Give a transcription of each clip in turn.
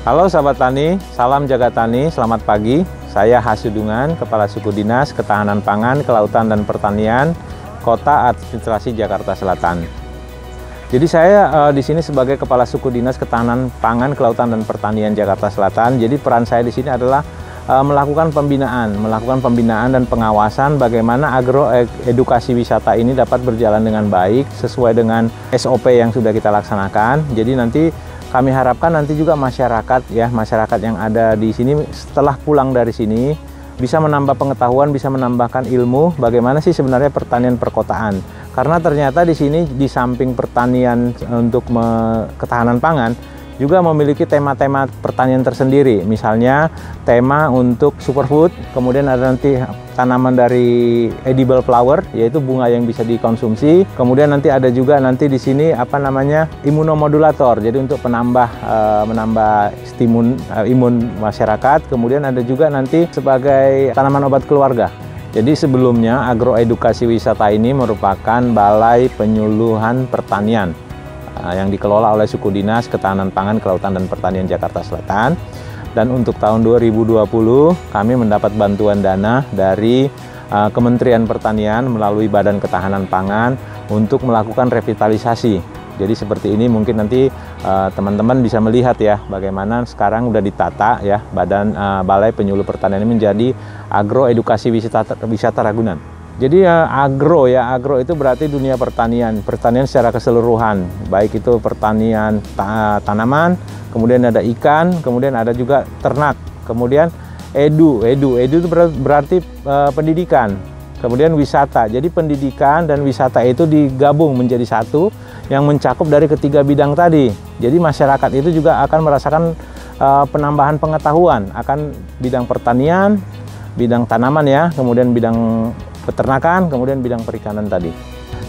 Halo sahabat tani, salam jaga tani, selamat pagi. Saya Hasudungan, Kepala Suku Dinas Ketahanan Pangan, Kelautan dan Pertanian, Kota Administrasi Jakarta Selatan. Jadi saya di sini sebagai Kepala Suku Dinas Ketahanan Pangan, Kelautan dan Pertanian Jakarta Selatan. Jadi peran saya di sini adalah melakukan pembinaan dan pengawasan bagaimana agroedukasi wisata ini dapat berjalan dengan baik sesuai dengan SOP yang sudah kita laksanakan. Jadi nanti kami harapkan nanti juga masyarakat yang ada di sini setelah pulang dari sini bisa menambah pengetahuan, bisa menambahkan ilmu bagaimana sih sebenarnya pertanian perkotaan. Karena ternyata di sini di samping pertanian untuk ketahanan pangan juga memiliki tema-tema pertanian tersendiri. Misalnya tema untuk superfood, kemudian ada nanti tanaman dari edible flower, yaitu bunga yang bisa dikonsumsi. Kemudian nanti ada juga nanti di sini imunomodulator, jadi untuk menambah imun masyarakat. Kemudian ada juga nanti sebagai tanaman obat keluarga. Jadi sebelumnya agroedukasi wisata ini merupakan Balai Penyuluhan Pertanian yang dikelola oleh Suku Dinas Ketahanan Pangan, Kelautan dan Pertanian Jakarta Selatan. Dan untuk tahun 2020 kami mendapat bantuan dana dari Kementerian Pertanian melalui Badan Ketahanan Pangan untuk melakukan revitalisasi. Jadi seperti ini mungkin nanti teman-teman bisa melihat ya bagaimana sekarang udah ditata ya Balai Penyuluh Pertanian ini menjadi agroedukasi wisata Ragunan. Jadi agro itu berarti dunia pertanian secara keseluruhan, baik itu pertanian tanaman, kemudian ada ikan, kemudian ada juga ternak, kemudian edu itu berarti pendidikan, kemudian wisata. Jadi pendidikan dan wisata itu digabung menjadi satu yang mencakup dari ketiga bidang tadi. Jadi masyarakat itu juga akan merasakan penambahan pengetahuan akan bidang pertanian, bidang tanaman ya, kemudian bidang peternakan, kemudian bidang perikanan tadi.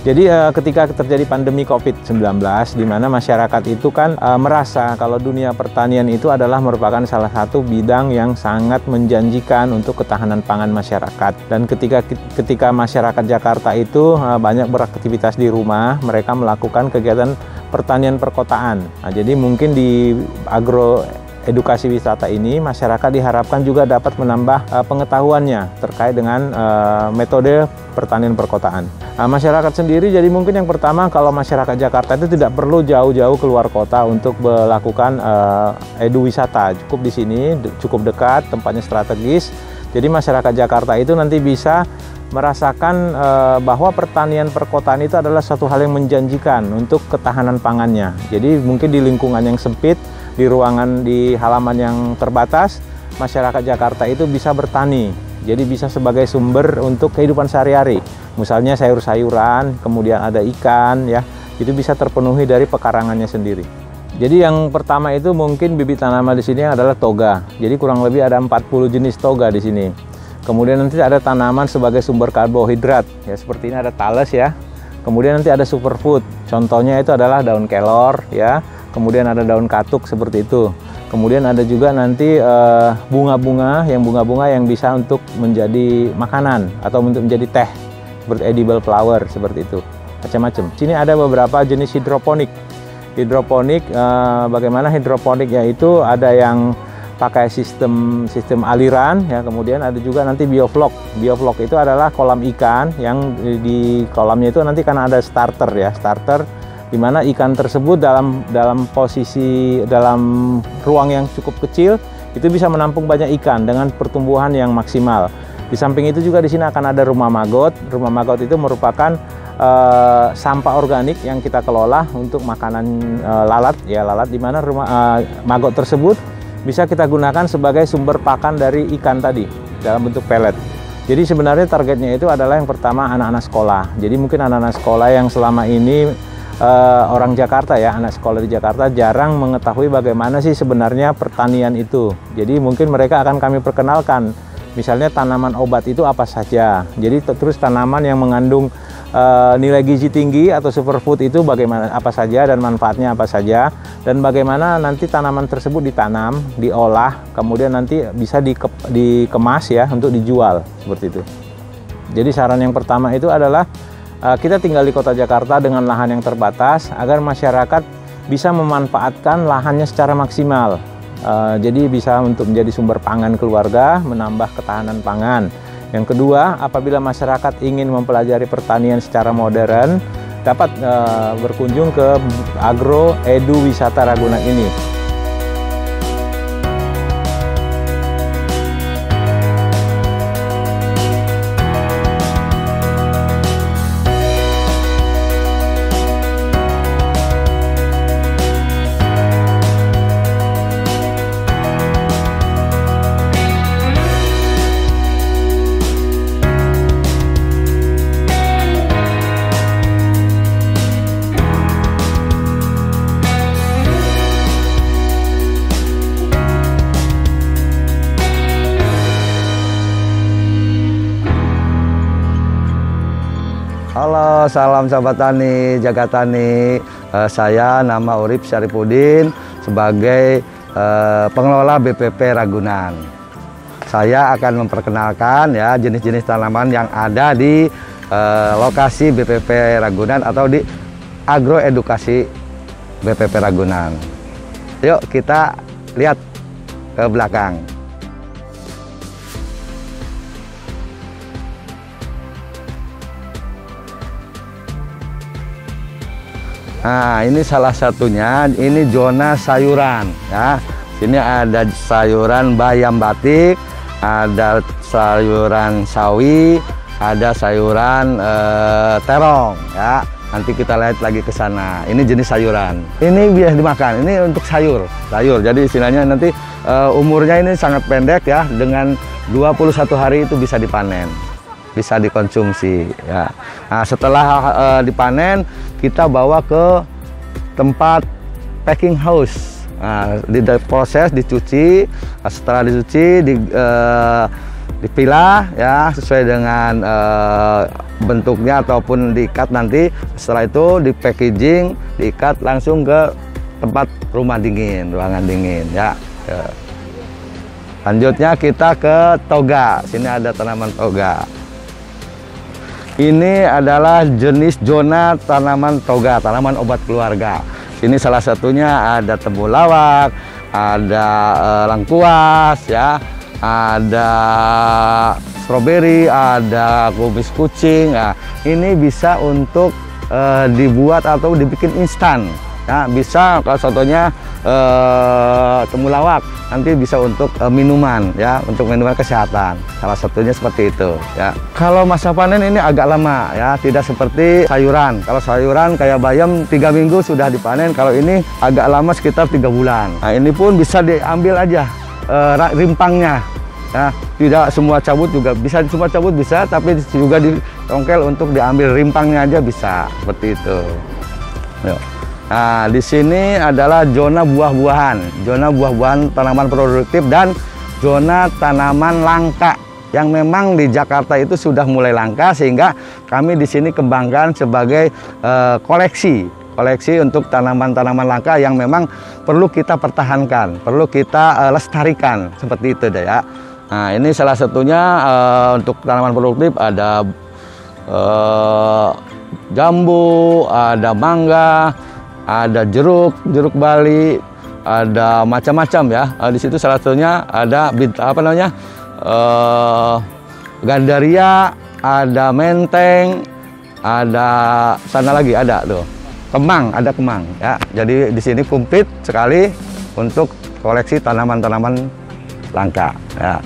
Jadi ketika terjadi pandemi COVID-19, di mana masyarakat itu kan merasa kalau dunia pertanian itu adalah merupakan salah satu bidang yang sangat menjanjikan untuk ketahanan pangan masyarakat. Dan ketika masyarakat Jakarta itu banyak beraktivitas di rumah, mereka melakukan kegiatan pertanian perkotaan. Nah, jadi mungkin di agroedukasi wisata ini masyarakat diharapkan juga dapat menambah pengetahuannya terkait dengan metode pertanian perkotaan. Nah, masyarakat sendiri jadi mungkin yang pertama kalau masyarakat Jakarta itu tidak perlu jauh-jauh keluar kota untuk melakukan edu wisata. Cukup di sini, cukup dekat, tempatnya strategis. Jadi masyarakat Jakarta itu nanti bisa merasakan bahwa pertanian perkotaan itu adalah suatu hal yang menjanjikan untuk ketahanan pangannya. Jadi mungkin di lingkungan yang sempit, di ruangan di halaman yang terbatas, masyarakat Jakarta itu bisa bertani. Jadi bisa sebagai sumber untuk kehidupan sehari-hari. Misalnya sayur-sayuran, kemudian ada ikan ya, itu bisa terpenuhi dari pekarangannya sendiri. Jadi yang pertama itu mungkin bibit tanaman di sini adalah toga. Jadi kurang lebih ada 40 jenis toga di sini. Kemudian nanti ada tanaman sebagai sumber karbohidrat ya, seperti ini ada tales ya. Kemudian nanti ada superfood. Contohnya itu adalah daun kelor ya. Kemudian ada daun katuk seperti itu. Kemudian ada juga nanti bunga-bunga yang bisa untuk menjadi makanan atau untuk menjadi teh seperti edible flower seperti itu. Macam-macam. Sini ada beberapa jenis hidroponik. Bagaimana hidroponik yaitu ada yang pakai sistem aliran ya, kemudian ada juga nanti bioflok. Bioflok itu adalah kolam ikan yang di kolamnya itu nanti kan ada starter di mana ikan tersebut dalam ruang yang cukup kecil itu bisa menampung banyak ikan dengan pertumbuhan yang maksimal. Di samping itu juga di sini akan ada rumah magot. Rumah magot itu merupakan sampah organik yang kita kelola untuk makanan lalat di mana rumah magot tersebut bisa kita gunakan sebagai sumber pakan dari ikan tadi dalam bentuk pelet. Jadi sebenarnya targetnya itu adalah yang pertama anak-anak sekolah. Jadi mungkin anak-anak sekolah yang selama ini orang Jakarta ya, anak sekolah di Jakarta jarang mengetahui bagaimana sih sebenarnya pertanian itu. Jadi mungkin mereka akan kami perkenalkan, misalnya tanaman obat itu apa saja. Jadi terus tanaman yang mengandung nilai gizi tinggi atau superfood itu bagaimana, apa saja dan manfaatnya apa saja, dan bagaimana nanti tanaman tersebut ditanam, diolah, kemudian nanti bisa dikemas ya untuk dijual seperti itu. Jadi saran yang pertama itu adalah kita tinggal di kota Jakarta dengan lahan yang terbatas agar masyarakat bisa memanfaatkan lahannya secara maksimal. Jadi bisa untuk menjadi sumber pangan keluarga, menambah ketahanan pangan. Yang kedua, apabila masyarakat ingin mempelajari pertanian secara modern, dapat berkunjung ke Agro Edu Wisata Ragunan ini. Halo, salam sahabat tani, jaga tani. Saya nama Urip Syarifudin sebagai pengelola BPP Ragunan. Saya akan memperkenalkan ya jenis-jenis tanaman yang ada di lokasi BPP Ragunan atau di agroedukasi BPP Ragunan. Yuk kita lihat ke belakang. Nah, ini salah satunya, ini zona sayuran ya. Sini ada sayuran bayam batik, ada sayuran sawi, ada sayuran terong ya. Nanti kita lihat lagi ke sana. Ini jenis sayuran. Ini biasa dimakan. Ini untuk sayur. Jadi istilahnya nanti umurnya ini sangat pendek ya. Dengan 21 hari itu bisa dipanen, bisa dikonsumsi ya. Nah, setelah dipanen kita bawa ke tempat packing house. Nah, diproses, dicuci. Setelah dicuci dipilah ya sesuai dengan bentuknya ataupun diikat nanti. Setelah itu di packaging, diikat langsung ke tempat rumah dingin, ruangan dingin ya. Lanjutnya kita ke toga. Sini ada tanaman toga. Ini adalah jenis zona tanaman toga, tanaman obat keluarga. Ini salah satunya ada temulawak, ada lengkuas, ya, ada stroberi, ada kumis kucing. Nah, ini bisa untuk dibuat atau dibikin instan. Ya, bisa kalau contohnya temulawak nanti bisa untuk minuman ya, untuk minuman kesehatan. Salah satunya seperti itu ya. Kalau masa panen ini agak lama ya, tidak seperti sayuran. Kalau sayuran kayak bayam 3 minggu sudah dipanen, kalau ini agak lama sekitar 3 bulan. Nah, ini pun bisa diambil aja rimpangnya. Ya, tidak semua cabut juga bisa, semua cabut bisa, tapi juga ditongkel untuk diambil rimpangnya aja bisa, seperti itu. Yuk. Nah, di sini adalah zona buah-buahan, zona buah-buahan tanaman produktif dan zona tanaman langka yang memang di Jakarta itu sudah mulai langka, sehingga kami di sini kembangkan sebagai koleksi untuk tanaman-tanaman langka yang memang perlu kita pertahankan, perlu kita lestarikan, seperti itu deh ya. Nah, ini salah satunya untuk tanaman produktif ada jambu, ada mangga, ada jeruk Bali, ada macam-macam ya. Di situ salah satunya ada gandaria, ada menteng, ada sana lagi ada tuh kemang, ada kemang ya. Jadi di sini komplit sekali untuk koleksi tanaman-tanaman langka ya.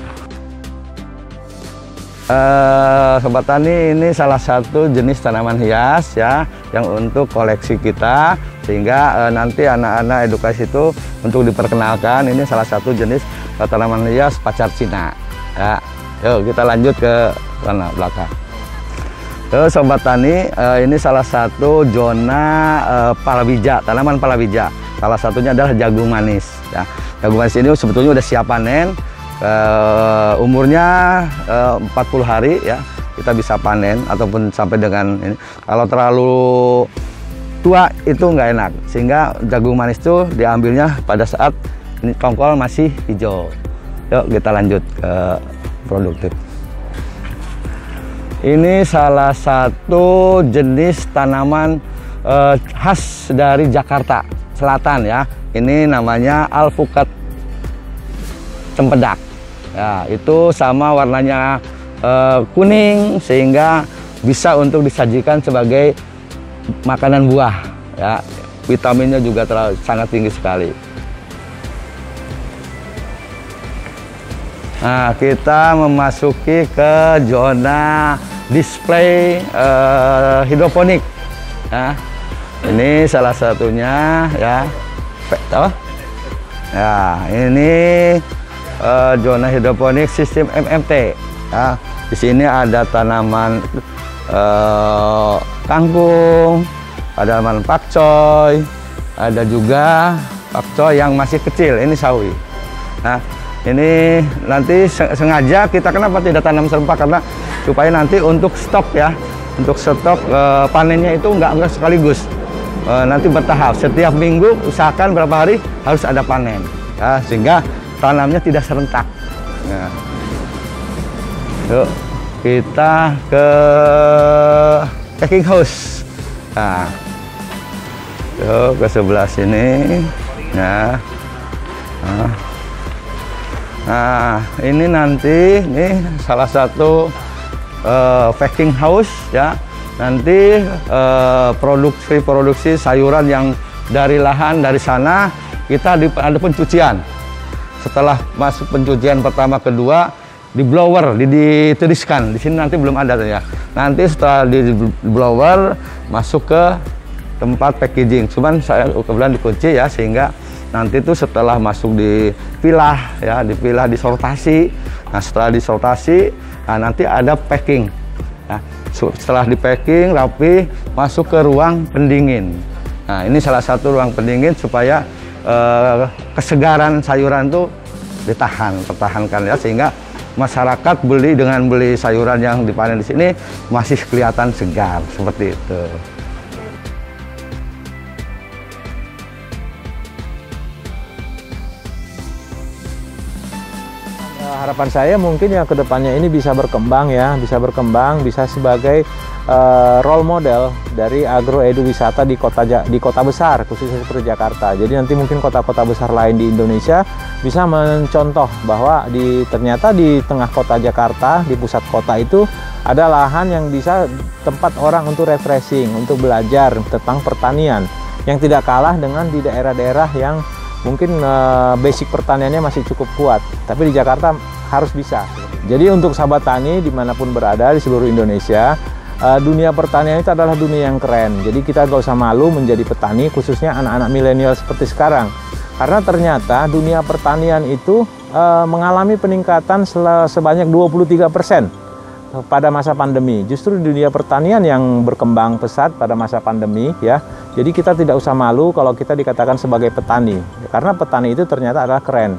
Sobat Tani, ini salah satu jenis tanaman hias ya yang untuk koleksi kita, sehingga nanti anak-anak edukasi itu untuk diperkenalkan. Ini salah satu jenis tanaman hias pacar Cina ya. Yuk kita lanjut ke sana belakang. Yuk Sobat Tani, ini salah satu zona palawija, tanaman palawija. Salah satunya adalah jagung manis ya. Jagung manis ini sebetulnya udah siap panen. Umurnya 40 hari ya, kita bisa panen ataupun sampai dengan ini. Kalau terlalu tua itu nggak enak, sehingga jagung manis itu diambilnya pada saat ini tongkol masih hijau. Yuk kita lanjut ke produktif. Ini salah satu jenis tanaman khas dari Jakarta Selatan ya. Ini namanya alpukat cempedak. Ya, itu sama warnanya kuning sehingga bisa untuk disajikan sebagai makanan buah. Ya, vitaminnya juga sangat tinggi sekali. Nah, kita memasuki ke zona display hidroponik. Ya, ini salah satunya ya. Ya, ini zona hidroponik sistem MMT. Ya, di sini ada tanaman kangkung, ada tanaman pakcoy, ada juga pakcoy yang masih kecil. Ini sawi. Nah, ini nanti sengaja kita kenapa tidak tanam serempak, karena supaya nanti untuk stok ya, untuk stok panennya itu nggak sekaligus, nanti bertahap. Setiap minggu usahakan berapa hari harus ada panen, ya, sehingga tanamnya tidak serentak. Nah, yuk kita ke packing house. Nah, yuk ke sebelah sini. Ya. Nah, ini nanti salah satu packing house ya. Nanti produksi sayuran yang dari lahan dari sana kita ada pencucian. Setelah masuk pencucian pertama kedua di blower ditiriskan. Di sini nanti belum ada ya. Nanti setelah di blower masuk ke tempat packaging. Cuman saya kebetulan dikunci ya, sehingga nanti itu setelah masuk dipilah ya, disortasi. Nah, setelah disortasi, nah nanti ada packing. Nah, setelah di packing rapi masuk ke ruang pendingin. Nah, ini salah satu ruang pendingin supaya kesegaran sayuran itu tertahankan ya, sehingga masyarakat dengan beli sayuran yang dipanen di sini masih kelihatan segar seperti itu. Harapan saya mungkin ya kedepannya ini bisa berkembang ya, bisa sebagai role model dari agroeduwisata di kota besar, khususnya seperti Jakarta. Jadi nanti mungkin kota-kota besar lain di Indonesia bisa mencontoh bahwa ternyata di tengah kota Jakarta, di pusat kota itu ada lahan yang bisa tempat orang untuk refreshing, untuk belajar tentang pertanian yang tidak kalah dengan di daerah-daerah yang mungkin basic pertaniannya masih cukup kuat, tapi di Jakarta harus bisa. Jadi untuk sahabat tani dimanapun berada di seluruh Indonesia, dunia pertanian itu adalah dunia yang keren. Jadi kita gak usah malu menjadi petani, khususnya anak-anak milenial seperti sekarang. Karena ternyata dunia pertanian itu mengalami peningkatan sebanyak 23% pada masa pandemi. Justru di dunia pertanian yang berkembang pesat pada masa pandemi ya. Jadi kita tidak usah malu kalau kita dikatakan sebagai petani, karena petani itu ternyata adalah keren.